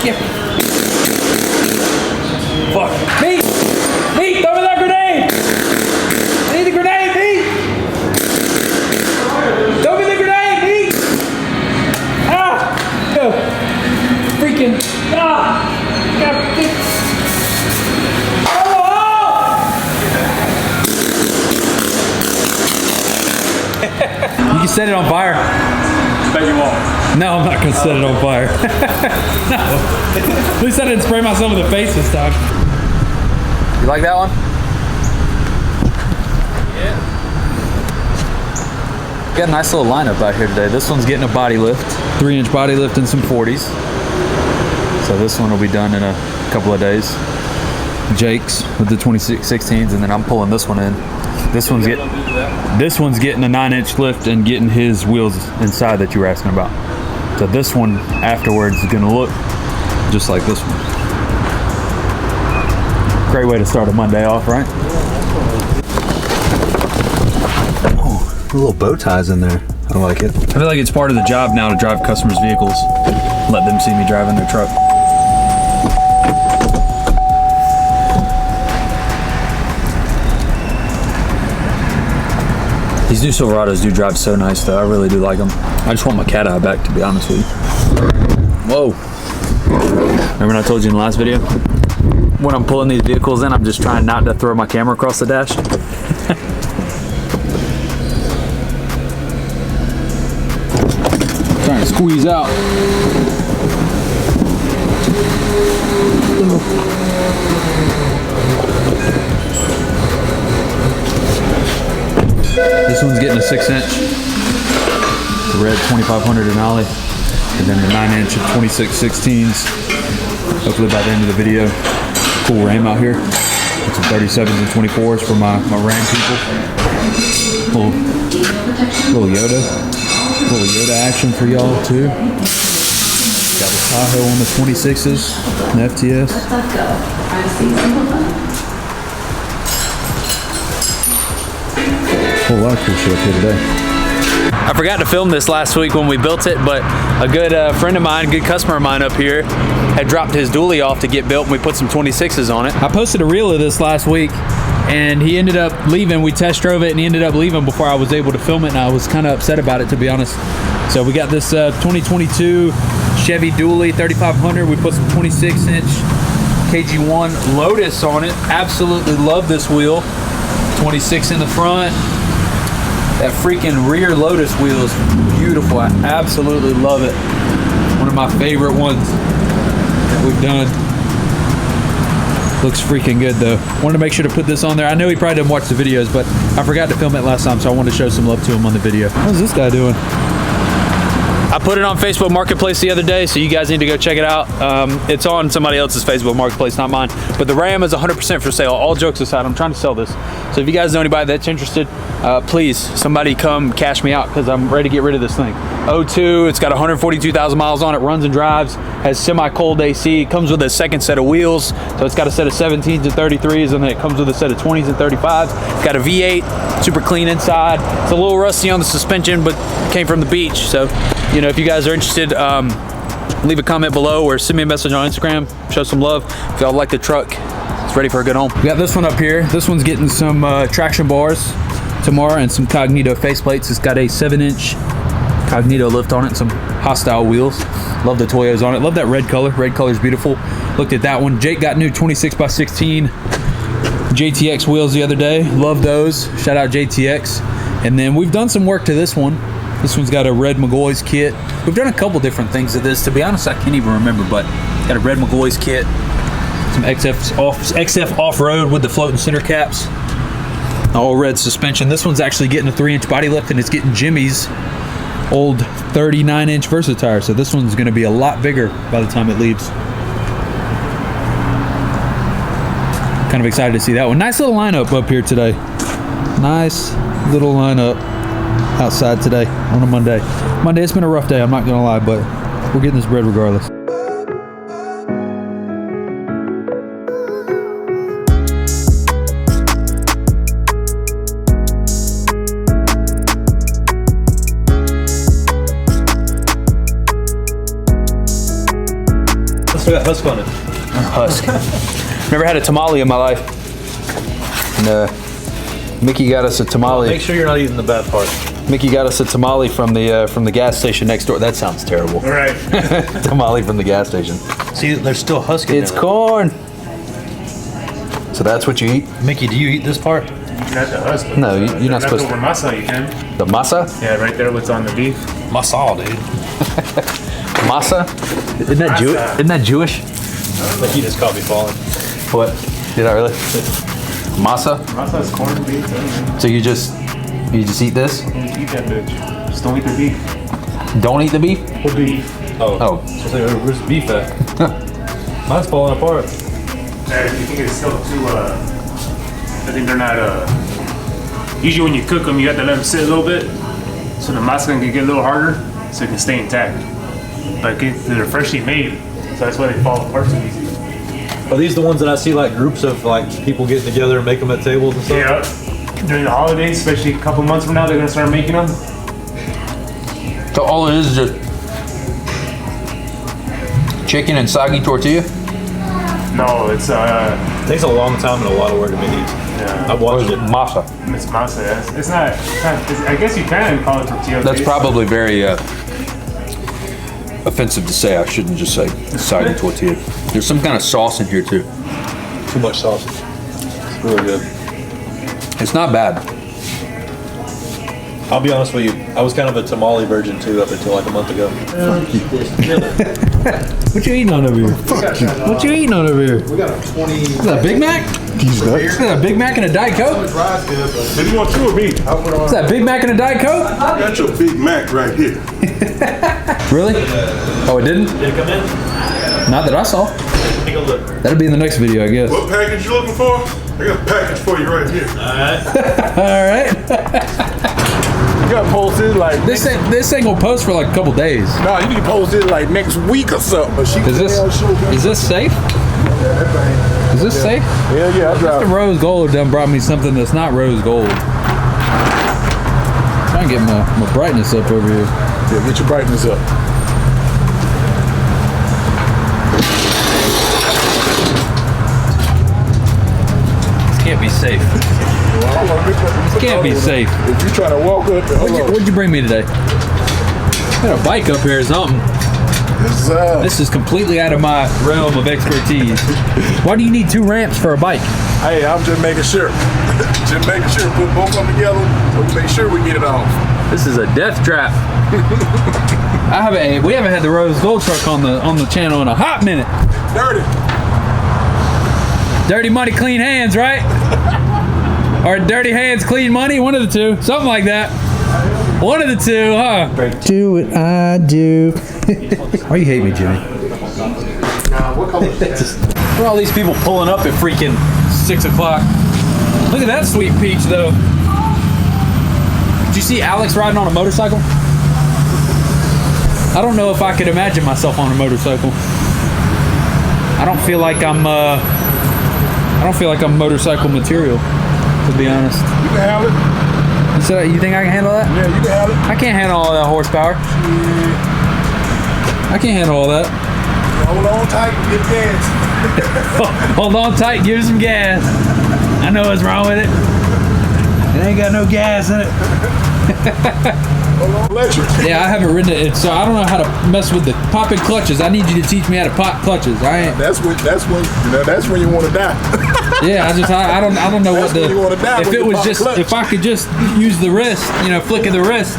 Yeah. Fuck. Pete! Pete, throw me that grenade! I need the grenade, Pete! Throw me the grenade, Pete! Ah! Go. Freaking. Ah! God. You can set it on fire. Bet you won't. No, I'm not gonna set it on fire. No. At least I didn't spray myself in the face this time. You like that one? Yeah. Got a nice little lineup out here today. This one's getting a body lift, 3-inch body lift and some 40s. So this one will be done in a couple of days. Jake's with the 2616s, and then I'm pulling this one in. This one's getting a 9-inch lift and getting his wheels inside that you were asking about. So this one afterwards is gonna look just like this one. Great way to start a Monday off, right? Oh, little bow ties in there. I like it. I feel like it's part of the job now to drive customers' vehicles. Let them see me driving their truck. These new Silverados do drive so nice though. I really do like them. I just want my Cateye back, to be honest with you. Whoa. Remember when I told you in the last video? When I'm pulling these vehicles in, I'm just trying not to throw my camera across the dash. Trying to squeeze out. This one's getting a 6-inch, the red 2500 Denali, and then the 9-inch of 2616s. Hopefully by the end of the video, cool Ram out here. With some 37s and 24s for my Ram people. Little Yoda action for y'all too. Got the Tahoe on the 26s, and FTS. Whole lot of cool shit up here today. I forgot to film this last week when we built it, but a good friend of mine, good customer of mine up here, had dropped his dually off to get built, and we put some 26s on it. I posted a reel of this last week, and he ended up leaving. We test drove it, and he ended up leaving before I was able to film it, and I was kind of upset about it, to be honest. So we got this 2022 Chevy dually 3500. We put some 26-inch KG1 Lotus on it. Absolutely love this wheel. 26 in the front. That freaking rear Lotus wheel is beautiful. I absolutely love it. One of my favorite ones that we've done. Looks freaking good though. Wanted to make sure to put this on there. I know he probably didn't watch the videos, but I forgot to film it last time, so I wanted to show some love to him on the video. How's this guy doing? I put it on Facebook Marketplace the other day, so you guys need to go check it out. It's on somebody else's Facebook Marketplace, not mine. But the Ram is 100% for sale. All jokes aside, I'm trying to sell this. So if you guys know anybody that's interested, please, somebody come cash me out, because I'm ready to get rid of this thing. 02, it's got 142,000 miles on it, runs and drives, has semi-cold AC. It comes with a second set of wheels. So it's got a set of 17s and 33s, and then it comes with a set of 20s and 35s. It's got a V8, super clean inside. It's a little rusty on the suspension, but came from the beach. So, you know, if you guys are interested, leave a comment below or send me a message on Instagram. Show some love. If y'all like the truck, it's ready for a good home. We got this one up here. This one's getting some traction bars tomorrow and some Cognito faceplates. It's got a 7-inch Cognito lift on it and some hostile wheels. Love the Toyos on it. Love that red color. Red color is beautiful. Looked at that one. Jake got new 26x16 JTX wheels the other day. Love those. Shout out JTX. And then we've done some work to this one. This one's got a red McGoy's kit. We've done a couple different things to this. To be honest, I can't even remember, but got a red McGoy's kit. Some XF off-road with the floating center caps. All red suspension. This one's actually getting a 3-inch body lift, and it's getting Jimmy's old 39-inch Versatire. So this one's going to be a lot bigger by the time it leaves. Kind of excited to see that one. Nice little lineup up here today. Nice little lineup outside today on a Monday. It's been a rough day, I'm not gonna lie, but we're getting this bread regardless. still got husk on it. Husk. Never had a tamale in my life. And Mickey got us a tamale. Make sure you're not eating the bad part. Mickey got us a tamale from the gas station next door. That sounds terrible. All right. Tamale from the gas station. See, there's still husk in It's there. corn. So that's what you eat? Mickey, do you eat this part? Not the husk. but No, you're not supposed leftover masa, you can. The masa? Yeah, right there, what's on the beef. Masala, dude. Masa? Isn't that Jewish? Masa. Isn't that Jewish? Like he just caught me falling. What? Did I really? Masa? Masa is corn beef. So you just eat this? You eat that bitch. Just don't eat the beef. Don't eat the beef? What beef? Oh. So where's the beef at? Mine's falling apart. You think it's still too, I think they're not, usually when you cook them, you have to let them sit a little bit. So the masa can get a little harder, so it can stay intact. But they're freshly made, so that's why they fall apart so easy. Are these the ones that I see like groups of like people getting together and make them at tables and stuff? Yeah. During the holidays, especially a couple months from now, they're gonna start making them. So all it is just chicken and soggy tortilla? No, it's It takes a long time and a lot of work to make these. yeah, I've watched it. Masa. it's masa. It's not. I guess you can call it tortilla. That's taste. probably very offensive to say. I shouldn't just say soggy tortilla. There's some kind of sauce in here too. Too much sausage. It's really good. It's not bad. I'll be honest with you. I was kind of a tamale virgin too up until like a month ago. What you eating on over here? What you eating on over here? We got a 20. Is that a Big Mac? Is that a Big Mac and a Diet Coke? Did you want two or me? Is that a Big Mac and a Diet Coke? I got your Big Mac right here. Really? Oh, it didn't? Did it come in? Not that I saw. Take a look. That'll be in the next video, I guess. What package you looking for? I got a package for you right here. All right. You gotta post it like This ain't gonna post for like a couple days. no, you need to post it like next week or something. But she Is this safe? Is this safe? Yeah, I The drive. rose gold done brought me something that's not rose gold. Trying to get my brightness up over here. Yeah, get your brightness up. This can't be safe. This can't be safe. If you trying to walk up, What'd you bring me today? Got a bike up here or something. This is completely out of my realm of expertise. Why do you need 2 ramps for a bike? hey, I'm just making sure. Just making sure. Put both of them together so we make sure we get it off. This is a death trap. We haven't had the rose gold truck on the channel in a hot minute. Dirty. Dirty money, clean hands, right? Or dirty hands, clean money, one of the two. Something like that. One of the two, huh? Do what I do. Why you hate me, Jimmy? Look at all these people pulling up at freaking 6 o'clock. Look at that sweet peach, though. Did you see Alex riding on a motorcycle? I don't know if I could imagine myself on a motorcycle. I don't feel like I'm motorcycle material, to be honest. You can handle it. So you think I can handle that? Yeah, you can handle it. I can't handle all that horsepower. I can't handle all that. Hold on tight and get gas. Hold on tight, give it some gas. I know what's wrong with it. It ain't got no gas in it. Hold on, electric. Yeah, I haven't ridden it, so I don't know how to mess with the popping clutches. I need you to teach me how to pop clutches. I ain't. That's when you want to die. Yeah, I don't know That's what when you wanna die, if when it you was pop just clutch. if I could just use the wrist, flick of the wrist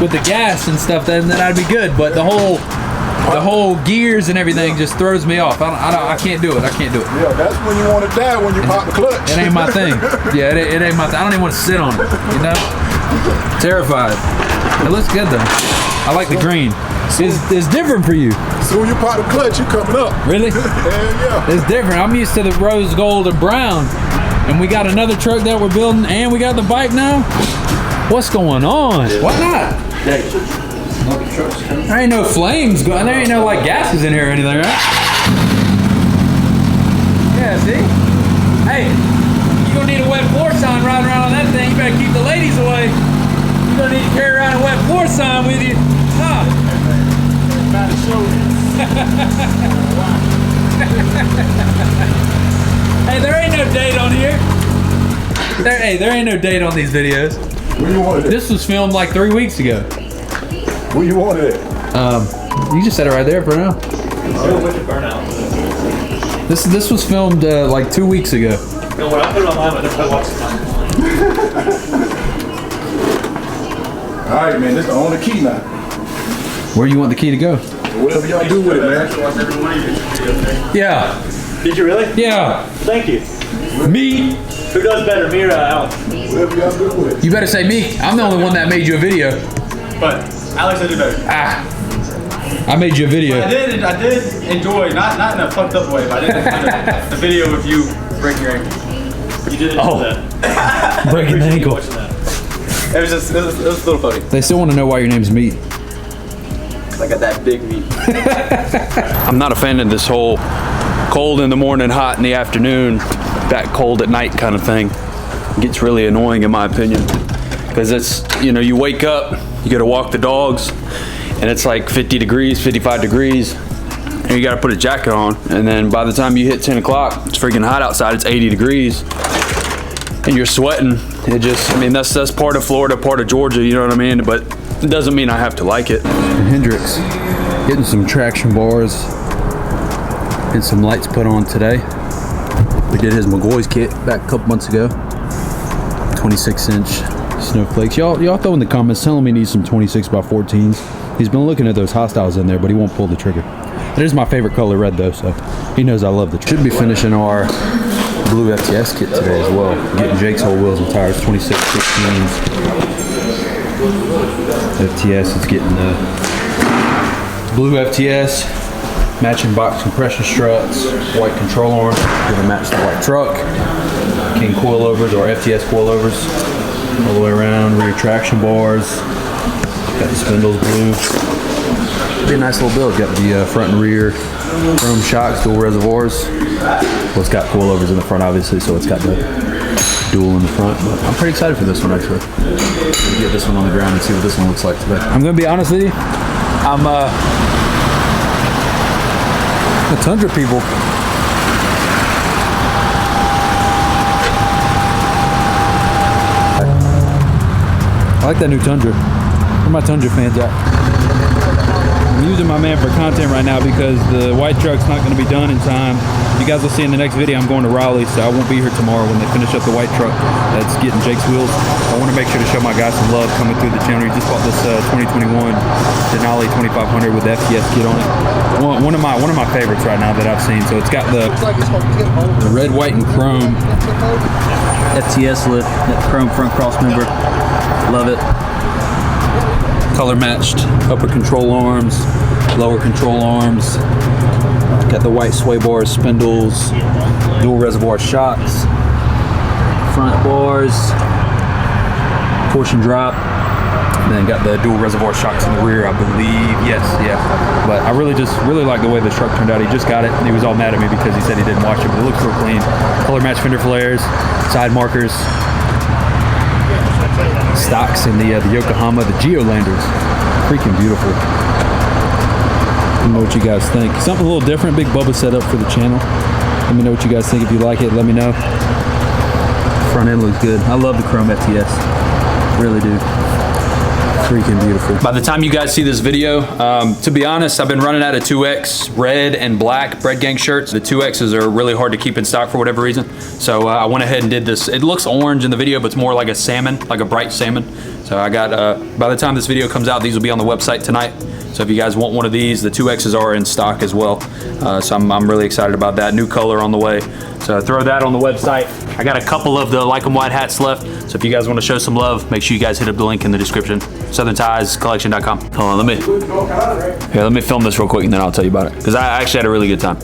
with the gas and stuff, then I'd be good. But the whole gears and everything just throws me off. I can't do it. I can't do it. Yeah, that's when you want to die, when you pop the clutch. It ain't my thing. Yeah, it ain't my thing. I don't even want to sit on it. Terrified. It looks good though. I like the green. It's different for you. Soon you pop the clutch, you coming up. Really? Yeah. It's different. I'm used to the rose gold and brown. And we got another truck that we're building and we got the bike now. What's going on? Why not? There ain't no flames going. There ain't no like gases in here or anything, right? Yeah, see? Hey, you gonna need a wet floor sign riding around on that thing. You better keep the ladies away. You gonna need to carry around a wet floor sign with you. Huh? Hey, there ain't no date on here. There ain't no date on these videos. Where you want it? This was filmed like 3 weeks ago. Where you want it? You just set it right there for now. This was filmed like 2 weeks ago. No, when I put it online, I never watched it. All right, man. This the only key now. Where you want the key to go? Whatever y'all do with it, man. Yeah. Did you really? Yeah. Thank you. Me. Who does better, me or Alex? Whatever y'all do with it. You better say me. I'm the only one that made you a video. But Alex, I did better. I made you a video. I did enjoy, not in a fucked up way, but I did enjoy the video of you breaking your ankle. You did enjoy that. Breaking the ankle. It was a little funny. They still want to know why your name's Meat. I got that big meat. I'm not a fan of this whole cold in the morning, hot in the afternoon, that cold at night kind of thing. It gets really annoying in my opinion. Because it's, you know, you wake up, you gotta walk the dogs, and it's like 50 degrees, 55 degrees, and you gotta put a jacket on. And then by the time you hit 10 o'clock, it's freaking hot outside, it's 80 degrees, and you're sweating. It just, I mean, that's part of Florida, part of Georgia, you know what I mean? But it doesn't mean I have to like it. Hendrix, getting some traction bars and some lights put on today. We did his McGoy's kit back a couple months ago. 26-inch snowflakes. Y'all throw in the comments telling me he needs some 26 by 14s. He's been looking at those hostiles in there, but he won't pull the trigger. It is my favorite color, red, though, so he knows I love the trigger. Should be finishing our blue FTS kit today as well. Getting Jake's whole wheels and tires, 26 16s. FTS is getting the blue FTS, matching box compression struts, white control arms, gonna match the white truck, King coilovers or FTS coilovers, all the way around, rear traction bars, got the spindles blue. Be a nice little build. Got the front and rear chrome shocks, dual reservoirs. Well, it's got coilovers in the front, obviously, so it's got the dual in the front. But I'm pretty excited for this one, actually. We'll get this one on the ground and see what this one looks like today. I'm gonna be honest with you. I'm the Tundra people. I like that new Tundra. Where my Tundra fans at? I'm using my man for content right now because the white truck's not going to be done in time. You guys will see in the next video I'm going to Raleigh, so I won't be here tomorrow when they finish up the white truck that's getting Jake's wheels. I want to make sure to show my guys some love coming through the channel. He just bought this 2021 Denali 2500 with the FTS kit on it. One of my favorites right now that I've seen. So it's got the red, white, and chrome FTS lift, that chrome front cross member. Love it. Color matched upper control arms, lower control arms. Got the white sway bars, spindles, dual reservoir shocks, front bars, torsion drop. And then got the dual reservoir shocks in the rear, I believe. Yes, yeah. But I really like the way this truck turned out. He just got it. He was all mad at me because he said he didn't wash it, but it looks real clean. Color matched fender flares, side markers, stocks in the Yokohama, the Geolanders. Freaking beautiful. Let me know what you guys think. Something a little different. Big Bubba setup for the channel. Let me know what you guys think. If you like it, let me know. Front end looks good. I love the chrome FTS. Really do. Freaking beautiful. By the time you guys see this video, to be honest, I've been running out of 2X red and black Bread Gang shirts. The 2Xs are really hard to keep in stock for whatever reason. So I went ahead and did this. It looks orange in the video, but it's more like a salmon, like a bright salmon. So I got, by the time this video comes out, these will be on the website tonight. So if you guys want one of these, the 2Xs are in stock as well. So I'm really excited about that. New color on the way. So throw that on the website. I got a couple of the Like 'em White hats left. So if you guys want to show some love, make sure you guys hit up the link in the description. southerntirescollection.com. Hold on, let me film this real quick and then I'll tell you about it. Because I actually had a really good time.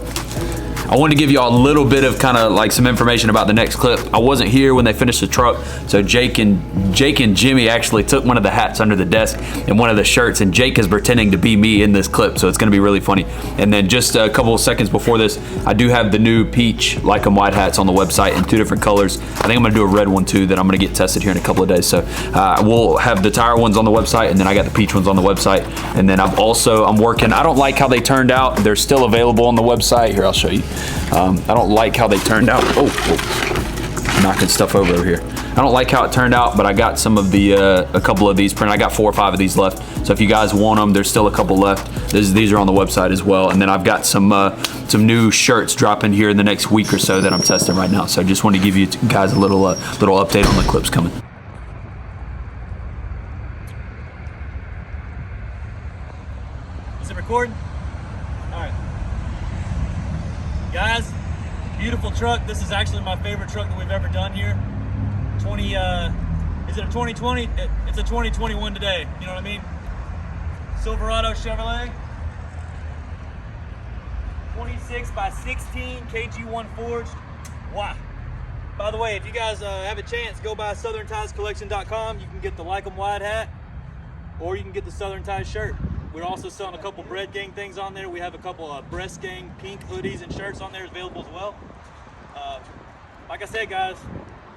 I wanted to give y'all a little bit of kind of like some information about the next clip. I wasn't here when they finished the truck, so Jake and Jimmy actually took one of the hats under the desk and one of the shirts, and Jake is pretending to be me in this clip, so it's going to be really funny. And then just a couple of seconds before this, I do have the new peach like 'em white hats on the website in 2 different colors. I think I'm going to do a red one too that I'm going to get tested here in a couple of days. So we'll have the tire ones on the website, and then I got the peach ones on the website. And then I'm working. I don't like how they turned out. They're still available on the website. Here, I'll show you. I don't like how they turned out. Oh, knocking stuff over here. I don't like how it turned out, but I got some of the a couple of these printed. I got 4 or 5 of these left. So if you guys want them, there's still a couple left. These are on the website as well. And then I've got some new shirts dropping here in the next week or so that I'm testing right now. So I just wanted to give you guys a little update on the clips coming. Is it recording? All right. Guys, beautiful truck. This is actually my favorite truck that we've ever done here. Is it a 2020? It's a 2021 today. You know what I mean? Silverado Chevrolet. 26 by 16 KG1 forged. Wow. By the way, if you guys have a chance, go by southerntirescollection.com. You can get the Like 'em wide hat, or you can get the Southern Ties shirt. We're also selling a couple Bread Gang things on there. We have a couple Breast Gang pink hoodies and shirts on there available as well. Like I said, guys,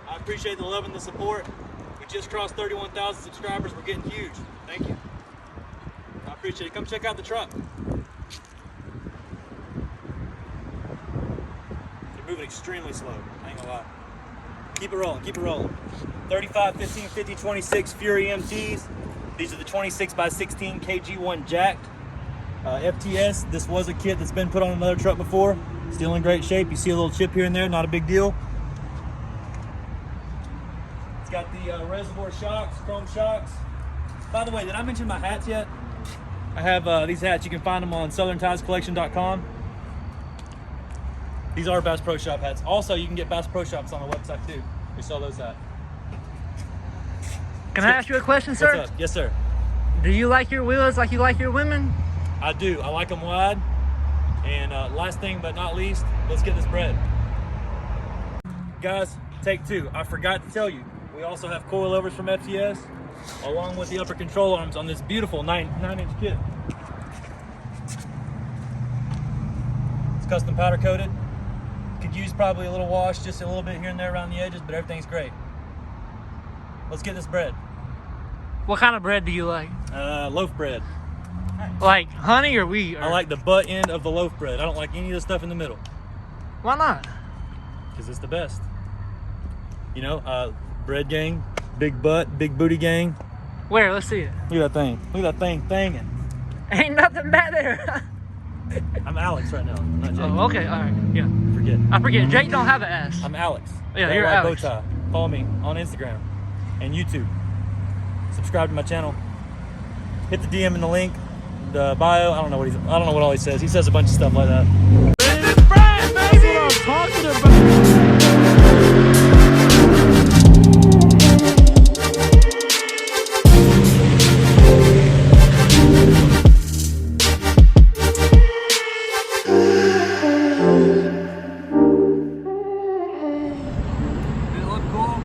I appreciate the love and the support. We just crossed 31,000 subscribers. We're getting huge. Thank you. I appreciate it. Come check out the truck. They're moving extremely slow. I ain't gonna lie. Keep it rolling. Keep it rolling. 35, 15, 50, 26 Fury MTs. These are the 26 by 16 KG1 jacked. FTS, this was a kit that's been put on another truck before. Still in great shape. You see a little chip here and there, not a big deal. It's got the reservoir shocks, chrome shocks. By the way, did I mention my hats yet? I have these hats. You can find them on southerntirescollection.com. These are Bass Pro Shop hats. Also, you can get Bass Pro Shops on the website too. We sell those hats. Can I ask you a question, sir? What's up? Yes, sir. Do you like your wheels like you like your women? I do. I like them wide. And last thing but not least, let's get this bread. Guys, take 2. I forgot to tell you, we also have coilovers from FTS, along with the upper control arms on this beautiful 9-inch kit. It's custom powder coated. Could use probably a little wash, just a little bit here and there around the edges, but everything's great. Let's get this bread. What kind of bread do you like? Loaf bread. Like honey or wheat? Or... I like the butt end of the loaf bread. I don't like any of the stuff in the middle. Why not? Because it's the best. You know, Bread Gang, big butt, big booty gang. Where? Let's see it. Look at that thing. Look at that thing thanging. Ain't nothing back there. I'm Alex right now, not Jake. Oh, okay, all right, yeah. Forget. I forget. Jake don't have an ass. I'm Alex. Yeah, you're Alex. Bowtie. Follow me on Instagram and YouTube. Subscribe to my channel. Hit the DM in the link, the bio. I don't know what all he says. He says a bunch of stuff like that.